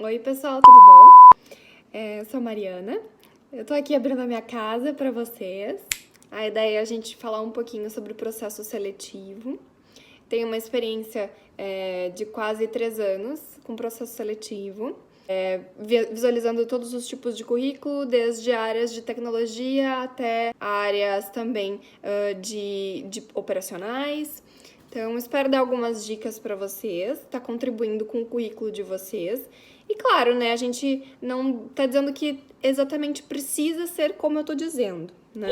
Oi, pessoal, tudo bom? Eu sou a Mariana. Eu tô aqui abrindo a minha casa para vocês. A ideia é a gente falar um pouquinho sobre o processo seletivo. Tenho uma experiência de quase 3 anos com processo seletivo, visualizando todos os tipos de currículo, desde áreas de tecnologia até áreas também de operacionais. Então, espero dar algumas dicas para vocês, tá contribuindo com o currículo de vocês. E claro, né, a gente não tá dizendo que exatamente precisa ser como eu tô dizendo, né?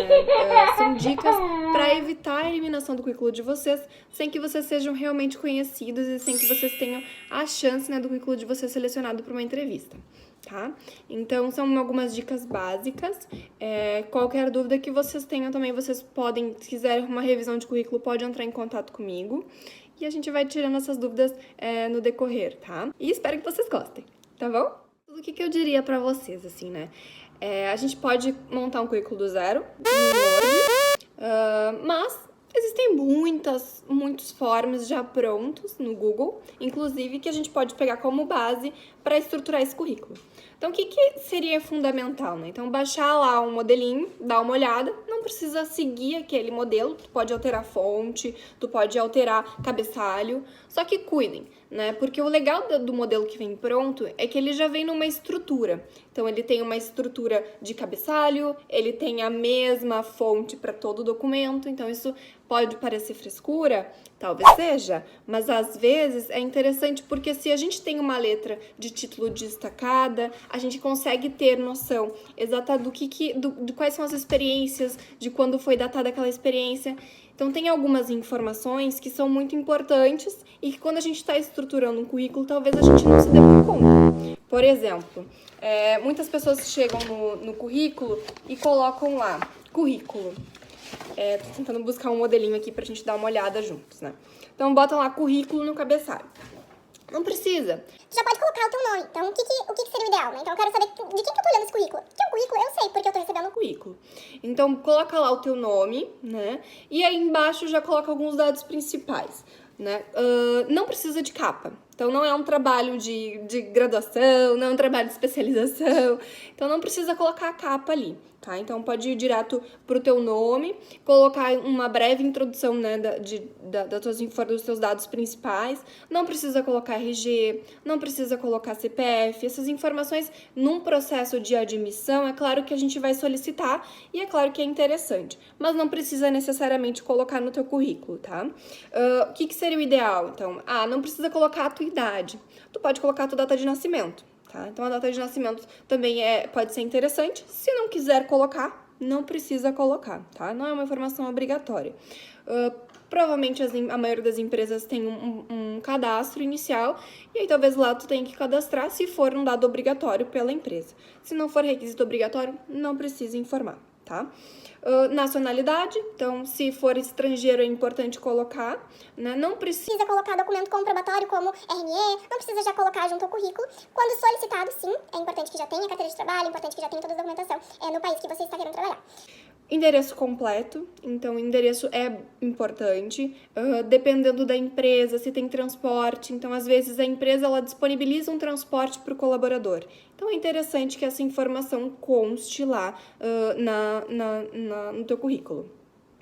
São dicas para evitar a eliminação do currículo de vocês, sem que vocês sejam realmente conhecidos e sem que vocês tenham a chance, né, do currículo de vocês selecionado para uma entrevista. Tá? Então, são algumas dicas básicas. Qualquer dúvida que vocês tenham também, vocês podem, se quiserem uma revisão de currículo, pode entrar em contato comigo. E a gente vai tirando essas dúvidas no decorrer, tá? E espero que vocês gostem, tá bom? O que eu diria pra vocês, assim, né? A gente pode montar um currículo do zero, no Word, mas existem muitos forms já prontos no Google, inclusive, que a gente pode pegar como base para estruturar esse currículo. Então, o que seria fundamental, né? Então, baixar lá um modelinho, dar uma olhada, não precisa seguir aquele modelo, tu pode alterar fonte, tu pode alterar cabeçalho, só que cuidem, né? Porque o legal do modelo que vem pronto é que ele já vem numa estrutura. Então, ele tem uma estrutura de cabeçalho, ele tem a mesma fonte para todo o documento, então isso pode parecer frescura, talvez seja, mas às vezes é interessante porque se a gente tem uma letra de título destacada, a gente consegue ter noção exata de quais são as experiências, de quando foi datada aquela experiência. Então, tem algumas informações que são muito importantes e que quando a gente está estruturando um currículo, talvez a gente não se dê por conta. Por exemplo, muitas pessoas chegam no currículo e colocam lá, currículo. Tô tentando buscar um modelinho aqui pra gente dar uma olhada juntos, né? Então, botam lá currículo no cabeçalho. Não precisa. Tu já pode colocar o teu nome. Então, o que seria o ideal, né? Então, eu quero saber de quem que eu tô olhando esse currículo. Que é um currículo, eu sei, porque eu tô recebendo o currículo. Então, coloca lá o teu nome, né? E aí embaixo já coloca alguns dados principais, né? Não precisa de capa. Então, não é um trabalho de graduação, não é um trabalho de especialização. Então, não precisa colocar a capa ali, tá? Então, pode ir direto pro teu nome, colocar uma breve introdução, né, dos teus dados principais. Não precisa colocar RG, não precisa colocar CPF. Essas informações, num processo de admissão, é claro que a gente vai solicitar e é claro que é interessante. Mas não precisa necessariamente colocar no teu currículo, tá? O que seria o ideal? Então, não precisa colocar a tua idade. Tu pode colocar a tua data de nascimento, tá? Então, a data de nascimento também pode ser interessante. Se não quiser colocar, não precisa colocar, tá? Não é uma informação obrigatória. Provavelmente a maioria das empresas tem um cadastro inicial e aí talvez lá tu tenha que cadastrar se for um dado obrigatório pela empresa. Se não for requisito obrigatório, não precisa informar, tá? Nacionalidade, então se for estrangeiro é importante colocar, né? Não precisa colocar documento comprobatório como RNE, não precisa já colocar junto ao currículo. Quando solicitado, sim, é importante que já tenha carteira de trabalho, é importante que já tenha toda a documentação no país que você está querendo trabalhar. Endereço completo, então endereço é importante, dependendo da empresa, se tem transporte, então às vezes a empresa ela disponibiliza um transporte para o colaborador. Então é interessante que essa informação conste lá no teu currículo.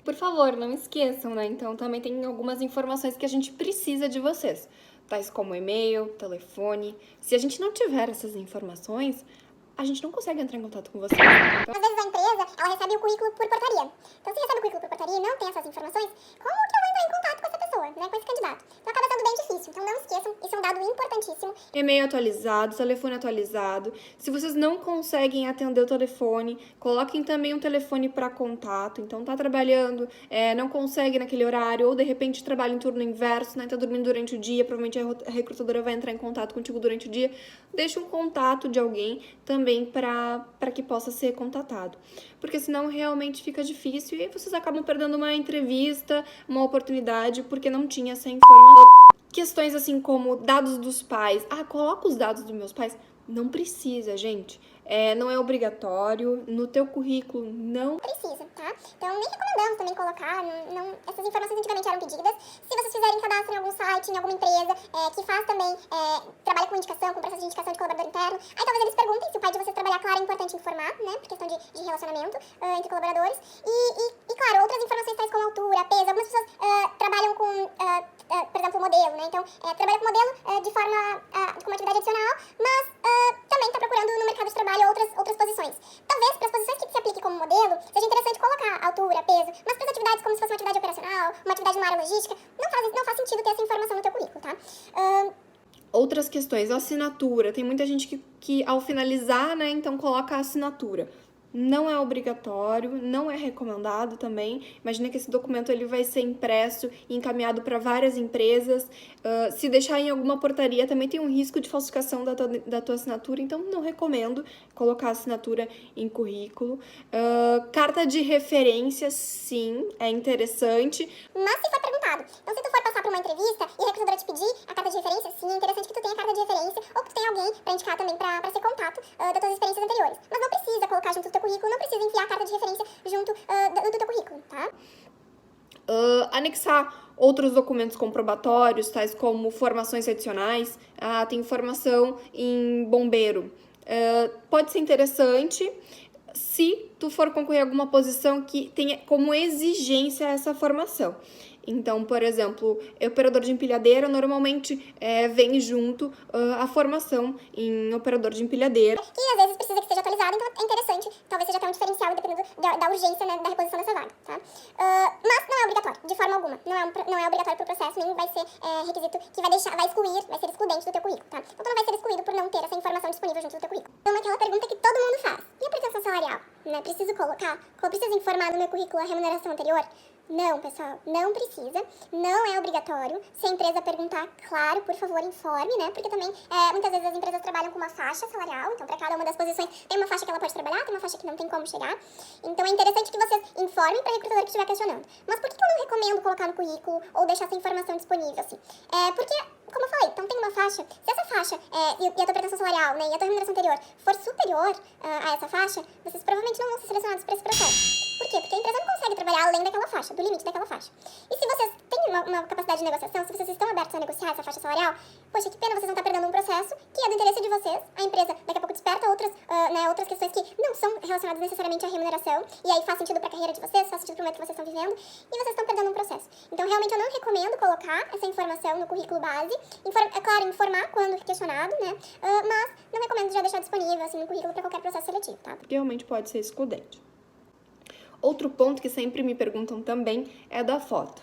Por favor, não esqueçam, né? Então também tem algumas informações que a gente precisa de vocês, tais como e-mail, telefone. Se a gente não tiver essas informações, a gente não consegue entrar em contato com vocês. Então, às vezes a empresa, ela recebe o currículo por portaria. Então, se recebe o currículo por portaria e não tem essas informações, como que eu vou entrar em contato com essa pessoa, né, com esse candidato? Então, acaba sendo bem difícil. Então, não esqueçam, isso é um dado importantíssimo. E-mail atualizado, telefone atualizado. Se vocês não conseguem atender o telefone, coloquem também um telefone para contato. Então, tá trabalhando, não consegue naquele horário, ou de repente trabalha em turno inverso, né, tá dormindo durante o dia, provavelmente a recrutadora vai entrar em contato contigo durante o dia. Deixa um contato de alguém também para que possa ser contatado. Porque senão realmente fica difícil e aí vocês acabam perdendo uma entrevista, uma oportunidade, porque não tinha essa informação. questões assim como dados dos pais. Ah, coloca os dados dos meus pais. Não precisa, gente. Não é obrigatório. No teu currículo, não precisa, tá? Então, nem recomendamos também colocar, essas informações antigamente eram pedidas. Se vocês fizerem cadastro em algum site, em alguma empresa, que faz também, trabalha com indicação, com processo de indicação de colaborador interno, aí talvez eles perguntem se o pai de vocês trabalhar, claro, é importante informar, né, por questão de relacionamento entre colaboradores. E, claro, outras informações tais como altura, peso, algumas pessoas trabalham com, por exemplo, modelo, né, então, trabalha com modelo de forma, com uma atividade adicional, mas também está procurando no mercado de trabalho outras posições. Talvez para as posições que se apliquem como modelo, seja interessante colocar altura, peso, mas para as atividades como se fosse uma atividade operacional, uma atividade numa área logística, não faz sentido ter essa informação no teu currículo, tá? Outras questões, assinatura. Tem muita gente que ao finalizar, né, então coloca a assinatura. Não é obrigatório, não é recomendado também. Imagina que esse documento ele vai ser impresso e encaminhado para várias empresas. Se deixar em alguma portaria, também tem um risco de falsificação da tua assinatura, então não recomendo colocar assinatura em currículo. Carta de referência, sim, é interessante. Mas se for perguntado, então se tu for passar por uma entrevista e a recrutadora te pedir a carta de referência, sim, é interessante que tu tenha a carta de referência ou que tu tenha alguém para indicar também para ser contato das tuas experiências anteriores. Mas não precisa colocar junto do teu currículo, não precisa enviar a carta de referência junto do teu currículo, tá? Anexar outros documentos comprobatórios, tais como formações adicionais. Tem formação em bombeiro. Pode ser interessante se tu for concorrer a alguma posição que tenha como exigência essa formação. Então, por exemplo, operador de empilhadeira normalmente vem junto a formação em operador de empilhadeira. Que às vezes precisa que seja atualizado, então é interessante, talvez seja até um diferencial dependendo da urgência, né, da reposição dessa vaga, tá? Mas não é obrigatório, de forma alguma. Não é obrigatório para o processo, nem vai ser requisito que vai ser excludente do teu currículo, tá? Então tu não vai ser excluído por não ter essa informação disponível junto do teu currículo. Então, aquela pergunta que todo mundo faz. E a pretensão salarial? Né? Preciso informar no meu currículo a remuneração anterior? Não, pessoal, não precisa, não é obrigatório. Se a empresa perguntar, claro, por favor, informe, né? Porque também, muitas vezes as empresas trabalham com uma faixa salarial, então para cada uma das posições tem uma faixa que ela pode trabalhar, tem uma faixa que não tem como chegar. Então é interessante que vocês informem para a recrutadora que estiver questionando. Mas por que eu não recomendo colocar no currículo ou deixar essa informação disponível, assim? Porque, como eu falei, então tem uma faixa, se essa faixa e a tua pretensão salarial, né, e a tua remuneração anterior for superior a essa faixa, vocês provavelmente não vão ser selecionados para esse processo. Por quê? Porque a empresa não consegue trabalhar além daquela faixa, do limite daquela faixa. E se vocês têm uma capacidade de negociação, se vocês estão abertos a negociar essa faixa salarial, poxa, que pena vocês vão estar perdendo um processo que é do interesse de vocês. A empresa daqui a pouco desperta outras questões que não são relacionadas necessariamente à remuneração, e aí faz sentido para a carreira de vocês, faz sentido para o momento que vocês estão vivendo, e vocês estão perdendo um processo. Então, realmente, eu não recomendo colocar essa informação no currículo base. É claro, informar quando questionado, né? Mas não recomendo já deixar disponível, assim, no currículo para qualquer processo seletivo, tá? Porque realmente pode ser excludente. Outro ponto que sempre me perguntam também é da foto.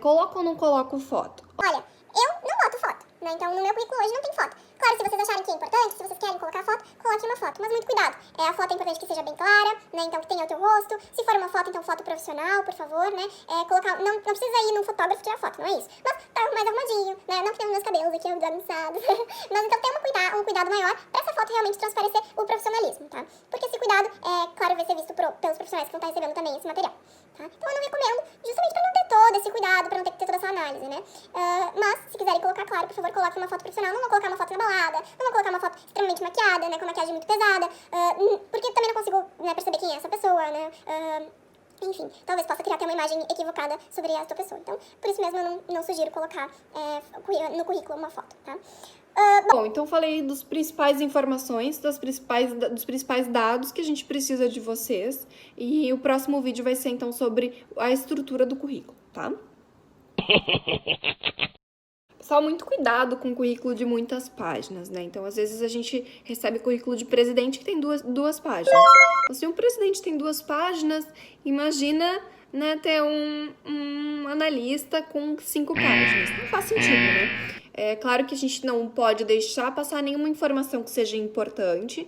Coloco ou não coloco foto? Olha, eu não boto foto, né? Então, no meu currículo hoje não tem foto. Claro, se vocês acharem que é importante, se vocês querem colocar foto, coloque uma foto. Mas muito cuidado. A foto é importante que seja bem clara, né? Então, que tenha o teu rosto. Se for uma foto, então foto profissional, por favor, né? Não precisa ir num fotógrafo tirar foto, não é isso. Mas tá mais arrumadinho, né? Não que tenha os meus cabelos aqui bagunçados. Mas então tem um cuidado maior pra essa foto realmente transparecer o profissionalismo, tá? Porque esse cuidado, claro, vai ser visto pelos profissionais que vão estar recebendo também esse material. Tá? Então eu não recomendo, justamente para não ter todo esse cuidado, para não ter que ter toda essa análise, né? Mas, se quiserem colocar, claro, por favor, coloquem uma foto profissional. Não vão colocar uma foto na balada, não vão colocar uma foto extremamente maquiada, né? Com maquiagem muito pesada, porque também não consigo, né, perceber quem é essa pessoa, né? Enfim, talvez possa criar até uma imagem equivocada sobre a tua pessoa. Então, por isso mesmo eu não sugiro colocar no currículo uma foto, tá? Bom, então falei dos principais informações, dos principais dados que a gente precisa de vocês. E o próximo vídeo vai ser, então, sobre a estrutura do currículo, tá? Pessoal, muito cuidado com o currículo de muitas páginas, né? Então, às vezes, a gente recebe currículo de presidente que tem duas páginas. Então, se um presidente tem 2 páginas, imagina, né, ter um analista com 5 páginas. Não faz sentido, né? É claro que a gente não pode deixar passar nenhuma informação que seja importante.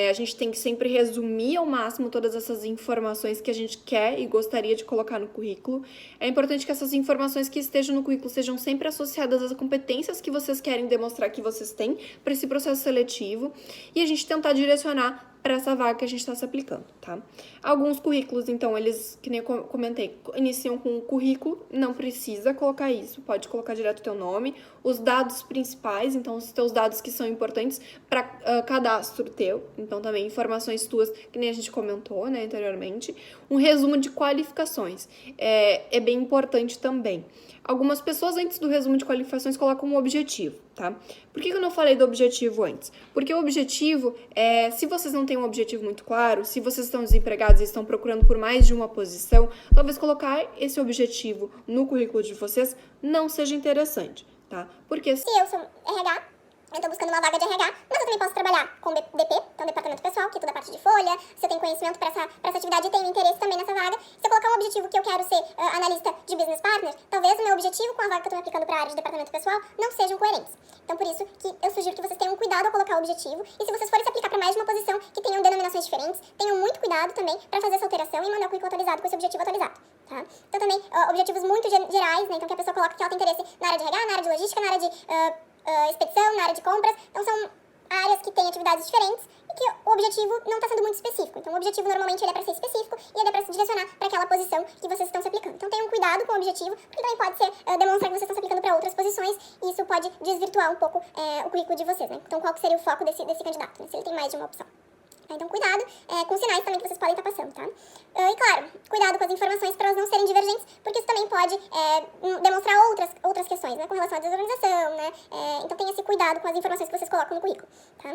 A gente tem que sempre resumir ao máximo todas essas informações que a gente quer e gostaria de colocar no currículo. É importante que essas informações que estejam no currículo sejam sempre associadas às competências que vocês querem demonstrar que vocês têm para esse processo seletivo. E a gente tentar direcionar para essa vaga que a gente está se aplicando, tá? Alguns currículos, então, eles, que nem eu comentei, iniciam com o currículo, não precisa colocar isso, pode colocar direto o teu nome, os dados principais, então, os teus dados que são importantes para cadastro teu, então, também informações tuas, que nem a gente comentou, né, anteriormente, um resumo de qualificações, é bem importante também. Algumas pessoas, antes do resumo de qualificações, colocam um objetivo, tá? Por que eu não falei do objetivo antes? Porque o objetivo se vocês não têm um objetivo muito claro, se vocês estão desempregados e estão procurando por mais de uma posição, talvez colocar esse objetivo no currículo de vocês não seja interessante, tá? Porque Se eu sou RH, eu tô buscando uma vaga de RH, mas eu também posso trabalhar com DP, então Departamento Pessoal, que é toda a parte de folha, se eu tenho conhecimento para essa atividade e tenho interesse também nessa vaga, se eu colocar um objetivo que eu quero ser analista de business partner, talvez o meu objetivo com a vaga que eu tô me aplicando para a área de Departamento Pessoal não sejam coerentes. Então, por isso que eu sugiro que vocês tenham cuidado ao colocar o objetivo, e se vocês forem se aplicar para mais de uma posição que tenham denominações diferentes, tenham muito cuidado também para fazer essa alteração e mandar o currículo atualizado com esse objetivo atualizado, tá? Então, também, objetivos muito gerais, né? Então, que a pessoa coloca que ela tem interesse na área de RH, na área de logística, na área de expedição, na área de compras. Então, são áreas que têm atividades diferentes e que o objetivo não está sendo muito específico. Então, o objetivo, normalmente, ele é para ser específico e ele é para se direcionar para aquela posição que vocês estão se aplicando. Então, tenham cuidado com o objetivo, porque também pode ser demonstrar que vocês estão se aplicando para outras posições e isso pode desvirtuar um pouco o currículo de vocês, né? Então, qual que seria o foco desse candidato, né? Se ele tem mais de uma opção. Então, cuidado com os sinais também que vocês podem estar passando, tá? E, claro, cuidado com as informações para elas não serem divergentes, porque isso também pode demonstrar outras questões, né? Com relação à desorganização, né? Então, tenha esse cuidado com as informações que vocês colocam no currículo, tá?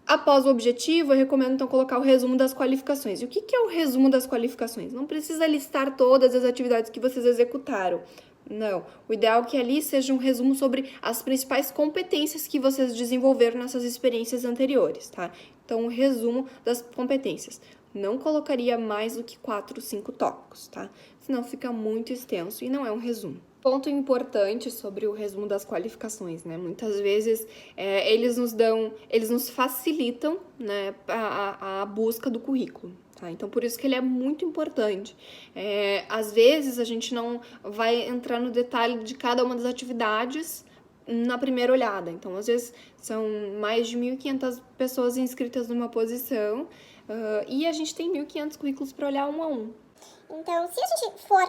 Após o objetivo, eu recomendo, então, colocar o resumo das qualificações. E o que é o resumo das qualificações? Não precisa listar todas as atividades que vocês executaram. Não. O ideal é que ali seja um resumo sobre as principais competências que vocês desenvolveram nessas experiências anteriores, tá? Então, o resumo das competências. Não colocaria mais do que 4 ou 5 tópicos, tá? Senão fica muito extenso e não é um resumo. Ponto importante sobre o resumo das qualificações, né? Muitas vezes eles nos facilitam, né, a busca do currículo. Tá? Então, por isso que ele é muito importante. Às vezes, a gente não vai entrar no detalhe de cada uma das atividades na primeira olhada. Então, às vezes, são mais de 1.500 pessoas inscritas numa posição e a gente tem 1.500 currículos para olhar um a um. Então, se a gente for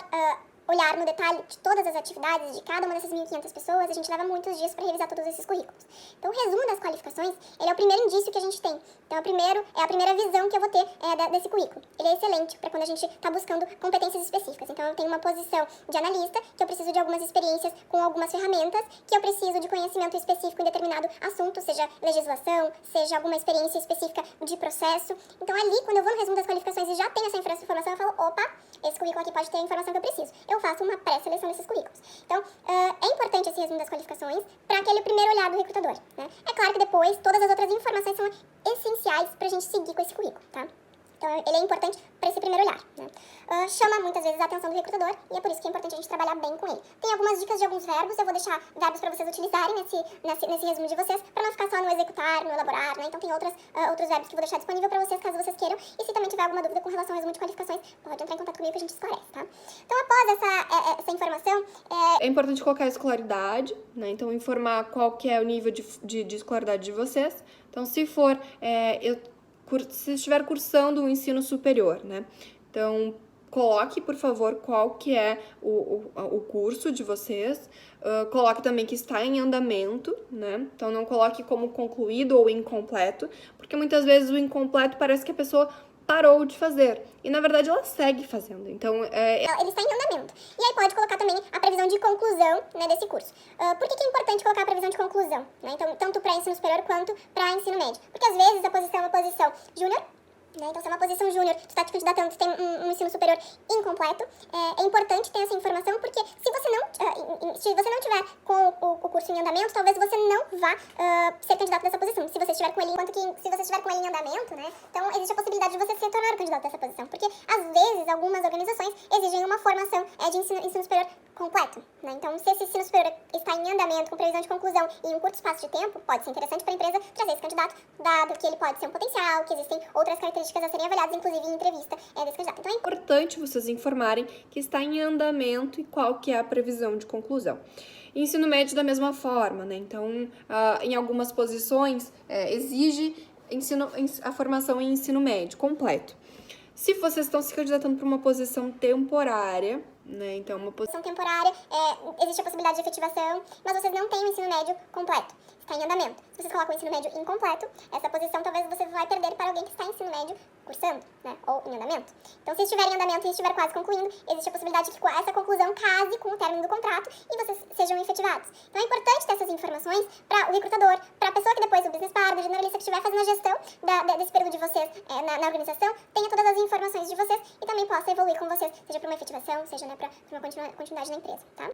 olhar no detalhe de todas as atividades de cada uma dessas 1.500 pessoas, a gente leva muitos dias para revisar todos esses currículos. Então, o resumo das qualificações, ele é o primeiro indício que a gente tem. Então, a primeira visão que eu vou ter desse currículo. Ele é excelente para quando a gente está buscando competências específicas. Então, eu tenho uma posição de analista, que eu preciso de algumas experiências com algumas ferramentas, que eu preciso de conhecimento específico em determinado assunto, seja legislação, seja alguma experiência específica de processo. Então, ali, quando eu vou no resumo das qualificações e já tenho essa informação, eu falo, opa, esse currículo aqui pode ter a informação que eu preciso. Eu faço uma pré-seleção desses currículos. Então, é importante esse resumo das qualificações para aquele primeiro olhar do recrutador, né? É claro que depois, todas as outras informações são essenciais para a gente seguir com esse currículo, tá? Então, ele é importante para esse primeiro olhar, né? Chama muitas vezes a atenção do recrutador e é por isso que é importante a gente trabalhar bem com ele. Tem algumas dicas de alguns verbos, eu vou deixar verbos para vocês utilizarem nesse resumo de vocês, para não ficar só no executar, no elaborar, né? Então, tem outros verbos que eu vou deixar disponível para vocês, caso vocês queiram. E se também tiver alguma dúvida com relação ao resumo de qualificações, pode entrar em contato comigo que a gente esclarece, tá? Então, após essa informação... É importante colocar a escolaridade, né? Então, informar qual que é o nível de escolaridade de vocês. Então, se for... se estiver cursando o ensino superior, né? Então, coloque, por favor, qual que é o curso de vocês. Coloque também que está em andamento, né? Então, não coloque como concluído ou incompleto, porque muitas vezes o incompleto parece que a pessoa parou de fazer. E, na verdade, ela segue fazendo. Então, ele está em andamento. E aí pode colocar também a previsão de conclusão, né, desse curso. Por que é importante colocar a previsão de conclusão? Né? Então, tanto para ensino superior quanto para ensino médio. Porque, às vezes, a posição é uma posição júnior, né? Então, se é uma posição júnior, tu está te candidatando, tu tem um ensino superior incompleto, é importante ter essa informação, porque se você não tiver com o curso em andamento, talvez você não vá ser candidato dessa posição. Se você estiver com ele, se você estiver com ele em andamento, né? Então, existe a possibilidade de você se tornar o candidato dessa posição, porque, às vezes, algumas organizações exigem uma formação de ensino superior completo, né? Então, se esse ensino superior está em andamento, com previsão de conclusão e em um curto espaço de tempo, pode ser interessante para a empresa trazer esse candidato, dado que ele pode ser um potencial, que existem outras características a serem avaliadas, inclusive em entrevista desse candidato. Então, é importante vocês informarem que está em andamento e qual que é a previsão de conclusão. Ensino médio da mesma forma, né? Então, em algumas posições, exige a formação em ensino médio completo. Se vocês estão se candidatando para uma posição temporária, né, então uma posição temporária, existe a possibilidade de efetivação, mas vocês não têm o ensino médio completo, está em andamento. Se vocês colocam o ensino médio incompleto, essa posição talvez você vai perder para alguém que está em ensino médio cursando, né, ou em andamento. Então, se estiver em andamento e estiver quase concluindo, existe a possibilidade de que essa conclusão case com o término do contrato e vocês sejam efetivados. Então, é importante ter essas informações para o recrutador, para a pessoa que depois, o business partner, o generalista que estiver fazendo a gestão desse período de vocês na organização, tenha todas as informações de vocês e também possa evoluir com vocês, seja para uma efetivação, seja, né, para uma continuidade na empresa, tá?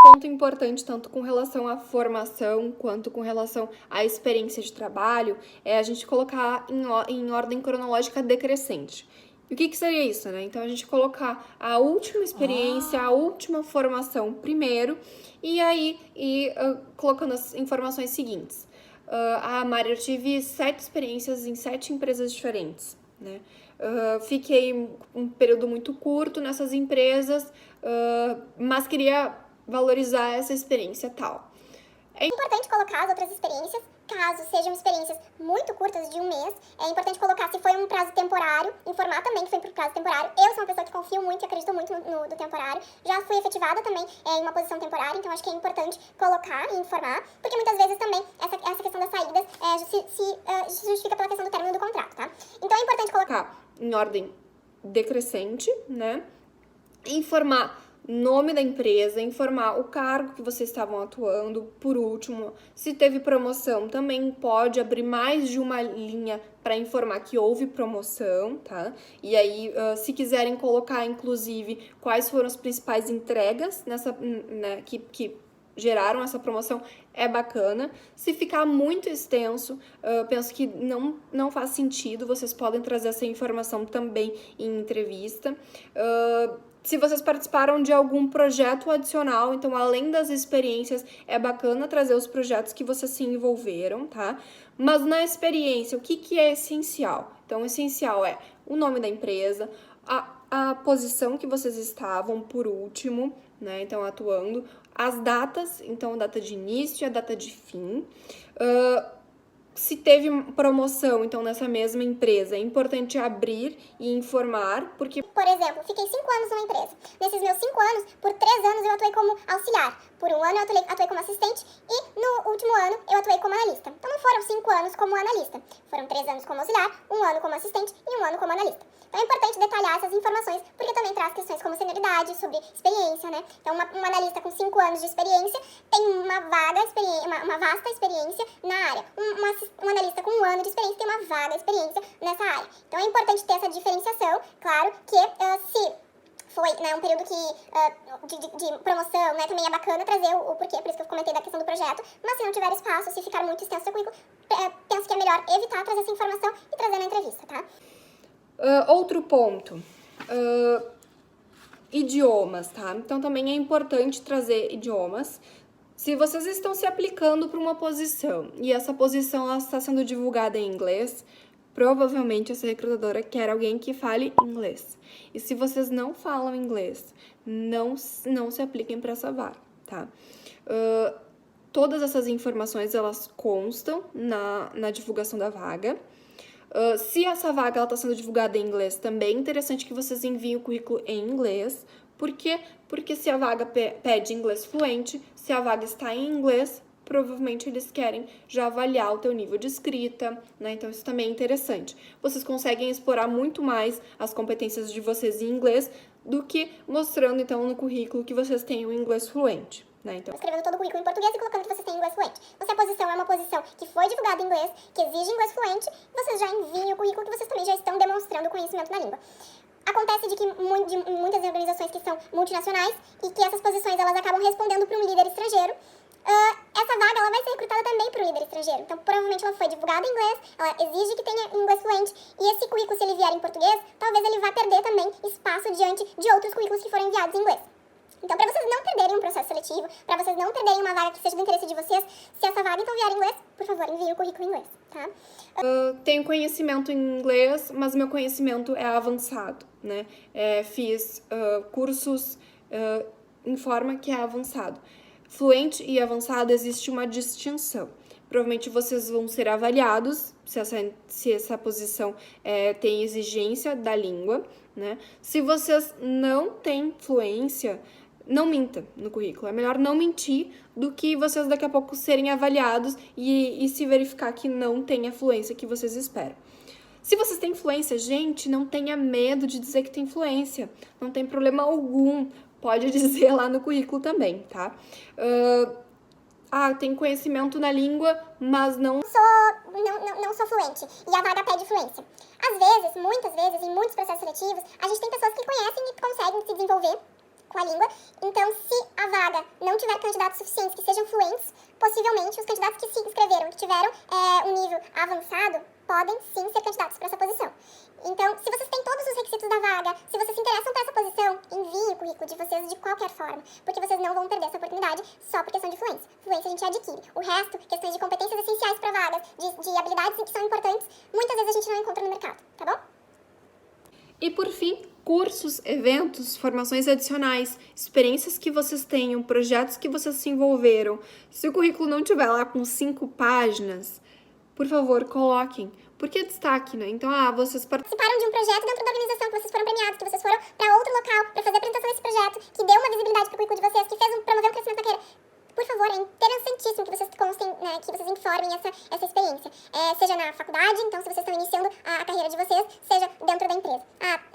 Ponto importante, tanto com relação à formação quanto com relação à experiência de trabalho, é a gente colocar em ordem cronológica decrescente. E o que seria isso, né? Então, a gente colocar a última experiência, a última formação primeiro, e aí colocando as informações seguintes. Mari, eu tive 7 experiências em 7 empresas diferentes, né? Fiquei um período muito curto nessas empresas, mas queria valorizar essa experiência tal. É importante colocar as outras experiências, caso sejam experiências muito curtas, de um mês. É importante colocar se foi um prazo temporário, informar também que foi por prazo temporário. Eu sou uma pessoa que confio muito e acredito muito no temporário. Já fui efetivada também em uma posição temporária, então acho que é importante colocar e informar, porque muitas vezes também essa questão das saídas se justifica pela questão do término do contrato, tá? Então é importante colocar em ordem decrescente, né? Informar nome da empresa, informar o cargo que vocês estavam atuando. Por último, se teve promoção, também pode abrir mais de uma linha para informar que houve promoção, tá? E aí, se quiserem colocar, inclusive, quais foram as principais entregas nessa, né, que geraram essa promoção, é bacana. Se ficar muito extenso, penso que não faz sentido, vocês podem trazer essa informação também em entrevista. Se vocês participaram de algum projeto adicional, então, além das experiências, é bacana trazer os projetos que vocês se envolveram, tá? Mas na experiência, o que é essencial? Então, o essencial é o nome da empresa, a posição que vocês estavam por último, né? Então, atuando, as datas, então, a data de início e a data de fim. Se teve promoção, então, nessa mesma empresa, é importante abrir e informar, porque... Por exemplo, fiquei 5 anos numa empresa. Nesses meus 5 anos, por 3 anos eu atuei como auxiliar. Por 1 ano eu atuei como assistente e no último ano eu atuei como analista. Então não foram 5 anos como analista. Foram 3 anos como auxiliar, 1 ano como assistente e 1 ano como analista. Então é importante detalhar essas informações, porque também traz questões como senioridade, sobre experiência, né? Então um analista com 5 anos de experiência tem uma vasta experiência na área. Um analista com 1 ano de experiência tem uma vaga experiência nessa área. Então é importante ter essa diferenciação, claro que se foi, né, um período de promoção, né, também é bacana trazer o porquê, por isso que eu comentei da questão do projeto, mas se não tiver espaço, se ficar muito extenso o seu currículo, penso que é melhor evitar trazer essa informação e trazer na entrevista, tá? Outro ponto, idiomas, tá? Então também é importante trazer idiomas. Se vocês estão se aplicando para uma posição e essa posição ela está sendo divulgada em inglês, provavelmente essa recrutadora quer alguém que fale inglês. E se vocês não falam inglês, não se apliquem para essa vaga, tá? Todas essas informações, elas constam na divulgação da vaga. Se essa vaga está sendo divulgada em inglês, também é interessante que vocês enviem o currículo em inglês. Por quê? Porque se a vaga pede inglês fluente, se a vaga está em inglês, provavelmente eles querem já avaliar o teu nível de escrita, né? Então, isso também é interessante. Vocês conseguem explorar muito mais as competências de vocês em inglês do que mostrando, então, no currículo que vocês têm o inglês fluente, né? Então, escrevendo todo o currículo em português e colocando que vocês têm inglês fluente. Então, se a posição é uma posição que foi divulgada em inglês, que exige inglês fluente, vocês já enviem o currículo que vocês também já estão demonstrando conhecimento na língua. Acontece de muitas organizações que são multinacionais e que essas posições elas acabam respondendo para um líder estrangeiro. Essa vaga ela vai ser recrutada também para um líder estrangeiro. Então, provavelmente ela foi divulgada em inglês, ela exige que tenha inglês fluente. E esse currículo, se ele vier em português, talvez ele vá perder também espaço diante de outros currículos que foram enviados em inglês. Então, para vocês não perderem um processo seletivo, para vocês não perderem uma vaga que seja do interesse de vocês, se essa vaga então vier em inglês, por favor, envie o currículo em inglês, tá? Tenho conhecimento em inglês, mas meu conhecimento é avançado, né? Fiz cursos em forma que é avançado. Fluente e avançado existe uma distinção. provavelmente vocês vão ser avaliados se essa posição tem exigência da língua, né? Se vocês não têm fluência, não minta no currículo. É melhor não mentir do que vocês daqui a pouco serem avaliados e se verificar que não tem a fluência que vocês esperam. Se vocês têm fluência, gente, não tenha medo de dizer que tem fluência. Não tem problema algum. Pode dizer lá no currículo também, tá? Tem conhecimento na língua, mas não sou fluente. E a vaga pede fluência. Às vezes, muitas vezes, em muitos processos seletivos, a gente tem pessoas que conhecem e conseguem se desenvolver com a língua. Então, se a vaga não tiver candidatos suficientes que sejam fluentes, possivelmente os candidatos que se inscreveram, que tiveram um nível avançado, podem sim ser candidatos para essa posição. Então, se vocês têm todos os requisitos da vaga, se vocês se interessam por essa posição, enviem o currículo de vocês de qualquer forma, porque vocês não vão perder essa oportunidade só por questão de fluência. Fluência a gente adquire. O resto, questões de competências essenciais para vagas, de habilidades que são importantes, muitas vezes a gente não encontra no mercado, tá bom? E por fim, cursos, eventos, formações adicionais, experiências que vocês tenham, projetos que vocês se envolveram. Se o currículo não tiver lá com 5 páginas, por favor, coloquem. Porque destaque, né? Então, vocês participaram de um projeto dentro da organização, que vocês foram premiados, que vocês foram para outro local para fazer a apresentação desse projeto, que deu uma visibilidade para o currículo de vocês, que promoveu um crescimento na carreira. Por favor, é interessantíssimo que vocês constem, né, que vocês informem essa experiência. Seja na faculdade, então se vocês estão iniciando a carreira de vocês, seja dentro da empresa.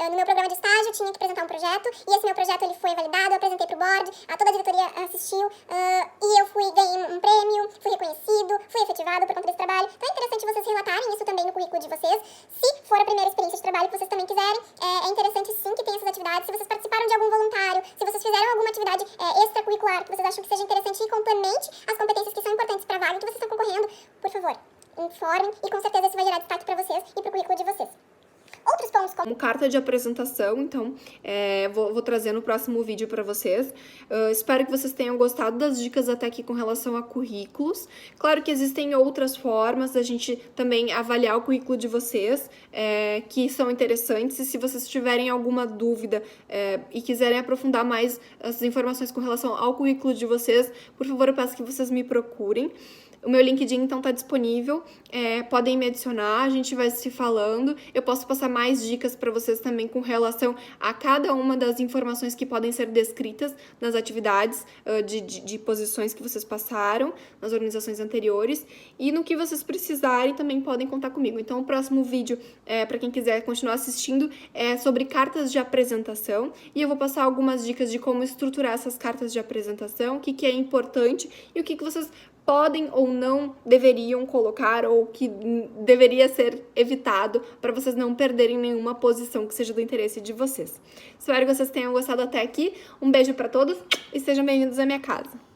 No meu programa de estágio eu tinha que apresentar um projeto, e esse meu projeto ele foi validado, eu apresentei pro board, toda a diretoria assistiu, e eu ganhei um prêmio, fui reconhecido, fui efetivado por conta desse trabalho. Então é interessante vocês relatarem isso também no currículo de vocês. Se for a primeira experiência de trabalho que vocês também quiserem, é interessante sim que tenha essas atividades. Se vocês participaram de algum voluntário, se vocês fizeram alguma atividade extracurricular que vocês acham que seja interessante e complemente as competências que são importantes para a vaga que vocês estão concorrendo, por favor, informem e com certeza isso vai gerar destaque para vocês e para o currículo de vocês. Outros pontos como carta de apresentação, então vou trazer no próximo vídeo para vocês. Espero que vocês tenham gostado das dicas até aqui com relação a currículos. Claro que existem outras formas da gente também avaliar o currículo de vocês, que são interessantes. E se vocês tiverem alguma dúvida e quiserem aprofundar mais as informações com relação ao currículo de vocês, por favor, eu peço que vocês me procurem. O meu LinkedIn, então, tá disponível, podem me adicionar, a gente vai se falando. Eu posso passar mais dicas para vocês também com relação a cada uma das informações que podem ser descritas nas atividades de posições que vocês passaram nas organizações anteriores. E no que vocês precisarem, também podem contar comigo. Então, o próximo vídeo, para quem quiser continuar assistindo, é sobre cartas de apresentação. E eu vou passar algumas dicas de como estruturar essas cartas de apresentação, o que é importante e o que vocês podem ou não deveriam colocar ou que deveria ser evitado para vocês não perderem nenhuma posição que seja do interesse de vocês. Espero que vocês tenham gostado até aqui. Um beijo para todos e sejam bem-vindos à minha casa.